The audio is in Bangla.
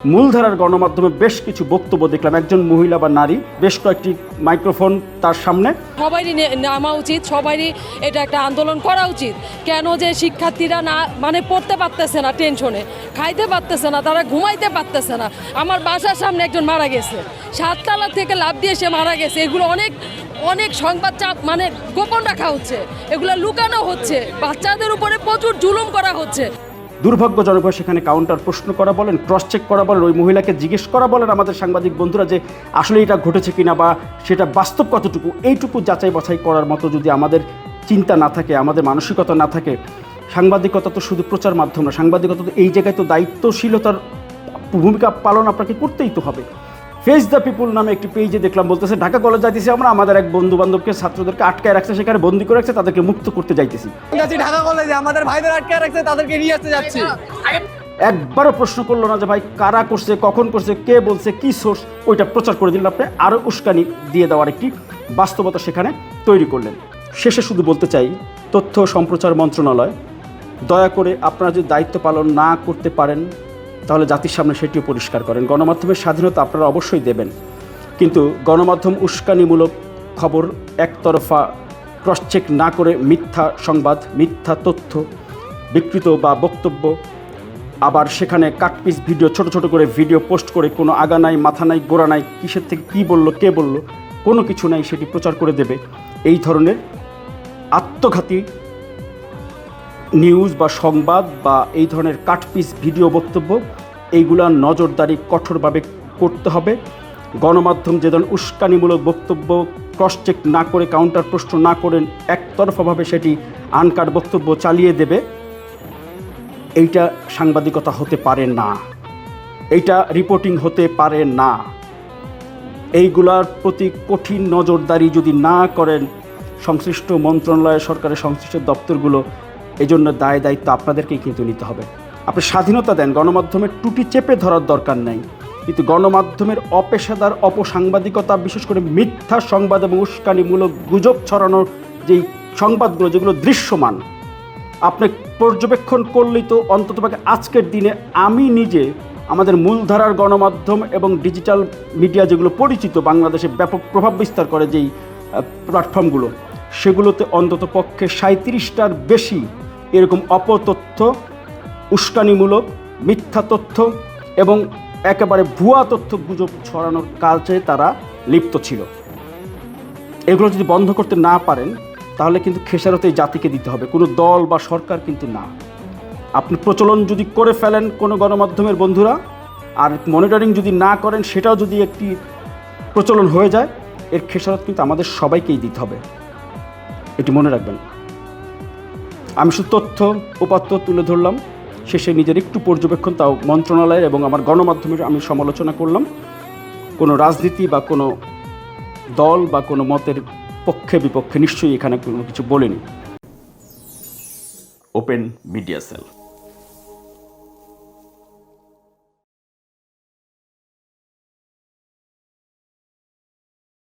মূলধারার গণমাধ্যমে বেশ কিছু বক্তব্য দেখলাম, একজন মহিলা বা নারী, বেশ কয়েকটি মাইক্রোফোন তার সামনে। সবারই নামা উচিত, সবারই এটা একটা আন্দোলন করা উচিত। কেন যে শিক্ষার্থীরা না পড়তে পারতেছে না, টেনশনে খাইতে পারতেছে না, তারা ঘুমাইতে পারতেছে না। আমার বাসার সামনে একজন মারা গেছে, 7 তলা থেকে লাফ দিয়ে সে মারা গেছে। এগুলো অনেক সংবাদ চাপ গোপন রাখা হচ্ছে, এগুলো লুকানো হচ্ছে, বাচ্চাদের উপরে প্রচুর জুলুম করা হচ্ছে। দুর্ভাগ্যজনকভাবে সেখানে কাউন্টার প্রশ্ন করা বলেন, ক্রস চেক করা বলেন, ওই মহিলাকে জিজ্ঞেস করা বলেন আমাদের সাংবাদিক বন্ধুরা যে আসলে এটা ঘটেছে কিনা বা সেটা বাস্তব কতটুকু, এইটুকু যাচাই বাছাই করার মতো যদি আমাদের চিন্তা না থাকে, আমাদের মানসিকতা না থাকে। সাংবাদিকতা তো শুধু প্রচার মাধ্যম না, সাংবাদিকতা তো এই জায়গায় তো দায়িত্বশীলতার ভূমিকা পালন আপনাকে করতেই তো হবে। ফেস দ্য পিপুল নামে একটি পেজে দেখলাম, বলতেছে ঢাকা কলেজ যাইতেছি আমরা, আমাদের এক বন্ধু বান্ধবকে ছাত্রদেরকে আটকায় রাখছে, সেখানে বন্দি করে রাখছে, তাদেরকে মুক্ত করতে যাইতেছি। ঢাকা কলেজে আমাদের ভাইদের আটকায় রাখছে, তাদেরকে নিয়ে আসতে যাচ্ছি। একবারও প্রশ্ন করলো না যে ভাই কারা করছে, কখন করছে, কে বলছে, কি সোর্স, ওইটা প্রচার করে দিলেন আপনি, আরও উস্কানি দিয়ে দেওয়ার একটি বাস্তবতা সেখানে তৈরি করলেন। শেষে শুধু বলতে চাই, তথ্য সম্প্রচার মন্ত্রণালয়, দয়া করে আপনারা যদি দায়িত্ব পালন না করতে পারেন তাহলে জাতির সামনে সেটিও পরিষ্কার করেন। গণমাধ্যমের স্বাধীনতা আপনারা অবশ্যই দেবেন, কিন্তু গণমাধ্যম উস্কানিমূলক খবর একতরফা ক্রস চেক না করে মিথ্যা সংবাদ, মিথ্যা তথ্য, বিকৃত বা বক্তব্য, আবার সেখানে কাটপিস ভিডিও, ছোট ছোট করে ভিডিও পোস্ট করে কোনো আগা নাই, মাথা নাই, গোড়া নাই, কিসের থেকে কী বললো, কে বললো, কোনো কিছু নাই, সেটি প্রচার করে দেবে। এই ধরনের আত্মঘাতী নিউজ বা সংবাদ বা এই ধরনের কাটপিস ভিডিও, বক্তব্য, এইগুলা নজরদারি কঠোরভাবে করতে হবে। গণমাধ্যম যে ধরনের উস্কানিমূলক বক্তব্য ক্রস চেক না করে, কাউন্টার প্রশ্ন না করেন, একতরফাভাবে সেটি আনকাট বক্তব্য চালিয়ে দেবে, এইটা সাংবাদিকতা হতে পারে না, এইটা রিপোর্টিং হতে পারে না। এইগুলার প্রতি কঠিন নজরদারি যদি না করেন সংশ্লিষ্ট মন্ত্রণালয়, সরকারের সংশ্লিষ্ট দপ্তরগুলো, এই জন্য দায় দায়িত্ব আপনাদেরকেই কিন্তু নিতে হবে। আপনি স্বাধীনতা দেন, গণমাধ্যমের ত্রুটি চেপে ধরার দরকার নেই, কিন্তু গণমাধ্যমের অপেশাদার অপসাংবাদিকতা, বিশেষ করে মিথ্যা সংবাদ এবং উস্কানিমূলক গুজব ছড়ানোর যেই সংবাদগুলো, যেগুলো দৃশ্যমান, আপনি পর্যবেক্ষণ করলেই তো অন্ততপক্ষে আজকের দিনে আমি নিজে আমাদের মূলধারার গণমাধ্যম এবং ডিজিটাল মিডিয়া যেগুলো পরিচিত, বাংলাদেশে ব্যাপক প্রভাব বিস্তার করে যেই প্ল্যাটফর্মগুলো, সেগুলোতে অন্তত পক্ষে 37টার বেশি এরকম অপতথ্য, উস্কানিমূলক মিথ্যা তথ্য এবং একেবারে ভুয়া তথ্য, গুজব ছড়ানোর কাজে তারা লিপ্ত ছিল। এগুলো যদি বন্ধ করতে না পারেন তাহলে কিন্তু খেসারত এই জাতিকে দিতে হবে, কোনো দল বা সরকার কিন্তু না। আপনি প্রচলন যদি করে ফেলেন কোনো গণমাধ্যমের বন্ধুরা, আর মনিটরিং যদি না করেন, সেটাও যদি একটি প্রচলন হয়ে যায়, এর খেসারত কিন্তু আমাদের সবাইকেই দিতে হবে, এটি মনে রাখবেন। আমি শুধু তথ্য উপাত্ত তুলে ধরলাম, শেষে নিজের একটু পর্যবেক্ষণ, তাও মন্ত্রণালয়ের এবং আমার গণমাধ্যমের আমি সমালোচনা করলাম। কোনো রাজনীতি বা কোনো দল বা কোনো মতের পক্ষে বিপক্ষে নিশ্চয়ই এখানে কোনো কিছু বলিনি। Open media cell.